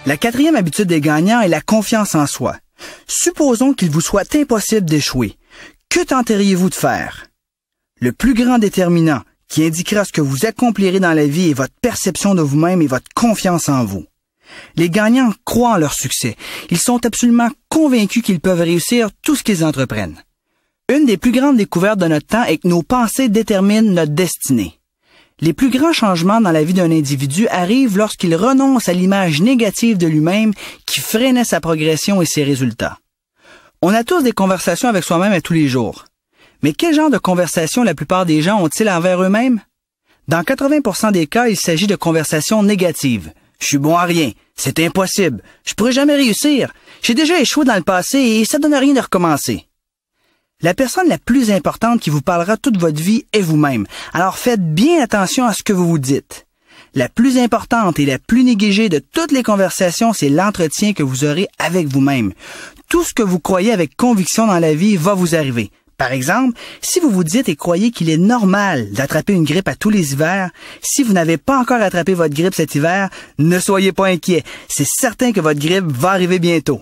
La quatrième habitude des gagnants est la confiance en soi. Supposons qu'il vous soit impossible d'échouer. Que tenteriez-vous de faire? Le plus grand déterminant qui indiquera ce que vous accomplirez dans la vie est votre perception de vous-même et votre confiance en vous. Les gagnants croient en leur succès. Ils sont absolument convaincus qu'ils peuvent réussir tout ce qu'ils entreprennent. Une des plus grandes découvertes de notre temps est que nos pensées déterminent notre destinée. Les plus grands changements dans la vie d'un individu arrivent lorsqu'il renonce à l'image négative de lui-même qui freinait sa progression et ses résultats. On a tous des conversations avec soi-même à tous les jours. Mais quel genre de conversation la plupart des gens ont-ils envers eux-mêmes? Dans 80% des cas, il s'agit de conversations négatives. Je suis bon à rien, c'est impossible, je pourrai jamais réussir, j'ai déjà échoué dans le passé et ça donne rien de recommencer. La personne la plus importante qui vous parlera toute votre vie est vous-même, alors faites bien attention à ce que vous vous dites. La plus importante et la plus négligée de toutes les conversations, c'est l'entretien que vous aurez avec vous-même. Tout ce que vous croyez avec conviction dans la vie va vous arriver. Par exemple, si vous vous dites et croyez qu'il est normal d'attraper une grippe à tous les hivers, si vous n'avez pas encore attrapé votre grippe cet hiver, ne soyez pas inquiet. C'est certain que votre grippe va arriver bientôt.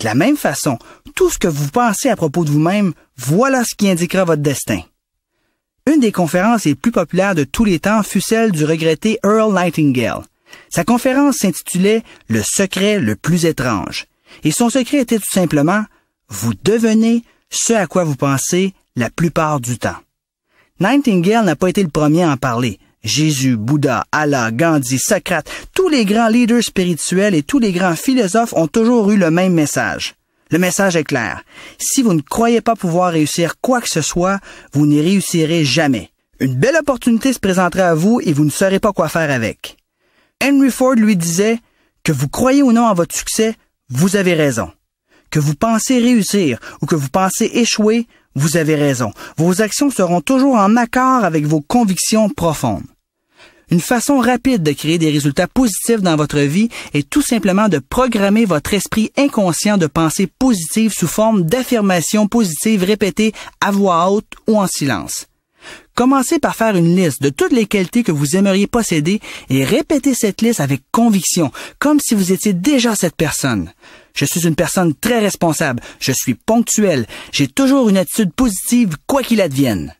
De la même façon, tout ce que vous pensez à propos de vous-même, voilà ce qui indiquera votre destin. Une des conférences les plus populaires de tous les temps fut celle du regretté Earl Nightingale. Sa conférence s'intitulait « Le secret le plus étrange ». Et son secret était tout simplement « Vous devenez ce à quoi vous pensez la plupart du temps ». Nightingale n'a pas été le premier à en parler. Jésus, Bouddha, Allah, Gandhi, Socrate, tous les grands leaders spirituels et tous les grands philosophes ont toujours eu le même message. Le message est clair. Si vous ne croyez pas pouvoir réussir quoi que ce soit, vous n'y réussirez jamais. Une belle opportunité se présentera à vous et vous ne saurez pas quoi faire avec. Henry Ford lui disait « Que vous croyez ou non à votre succès, vous avez raison. Que vous pensez réussir ou que vous pensez échouer, vous avez raison. Vos actions seront toujours en accord avec vos convictions profondes. » Une façon rapide de créer des résultats positifs dans votre vie est tout simplement de programmer votre esprit inconscient de pensées positives sous forme d'affirmations positives répétées à voix haute ou en silence. Commencez par faire une liste de toutes les qualités que vous aimeriez posséder et répétez cette liste avec conviction, comme si vous étiez déjà cette personne. Je suis une personne très responsable, je suis ponctuel, j'ai toujours une attitude positive quoi qu'il advienne.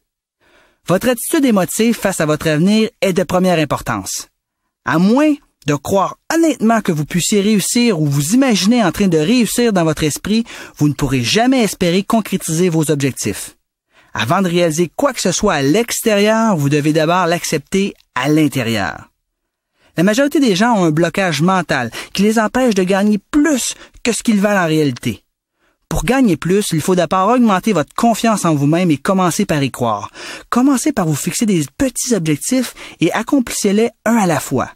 Votre attitude émotive face à votre avenir est de première importance. À moins de croire honnêtement que vous puissiez réussir ou vous imaginez en train de réussir dans votre esprit, vous ne pourrez jamais espérer concrétiser vos objectifs. Avant de réaliser quoi que ce soit à l'extérieur, vous devez d'abord l'accepter à l'intérieur. La majorité des gens ont un blocage mental qui les empêche de gagner plus que ce qu'ils valent en réalité. Pour gagner plus, il faut d'abord augmenter votre confiance en vous-même et commencer par y croire. Commencez par vous fixer des petits objectifs et accomplissez-les un à la fois.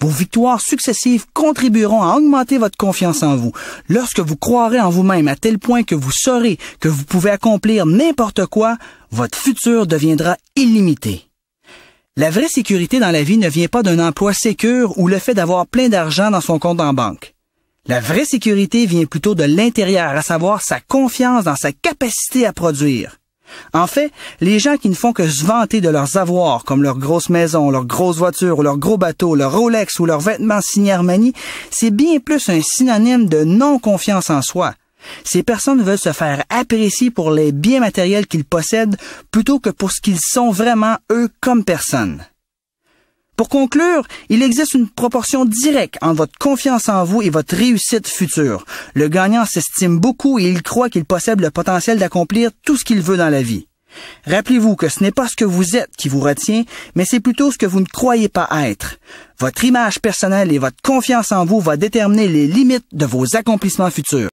Vos victoires successives contribueront à augmenter votre confiance en vous. Lorsque vous croirez en vous-même à tel point que vous saurez que vous pouvez accomplir n'importe quoi, votre futur deviendra illimité. La vraie sécurité dans la vie ne vient pas d'un emploi sécure ou le fait d'avoir plein d'argent dans son compte en banque. La vraie sécurité vient plutôt de l'intérieur, à savoir sa confiance dans sa capacité à produire. En fait, les gens qui ne font que se vanter de leurs avoirs, comme leur grosse maison, leur grosse voiture, ou leur gros bateau, leur Rolex ou leurs vêtements signés Armani, c'est bien plus un synonyme de non-confiance en soi. Ces personnes veulent se faire apprécier pour les biens matériels qu'ils possèdent plutôt que pour ce qu'ils sont vraiment eux comme personnes. Pour conclure, il existe une proportion directe entre votre confiance en vous et votre réussite future. Le gagnant s'estime beaucoup et il croit qu'il possède le potentiel d'accomplir tout ce qu'il veut dans la vie. Rappelez-vous que ce n'est pas ce que vous êtes qui vous retient, mais c'est plutôt ce que vous ne croyez pas être. Votre image personnelle et votre confiance en vous va déterminer les limites de vos accomplissements futurs.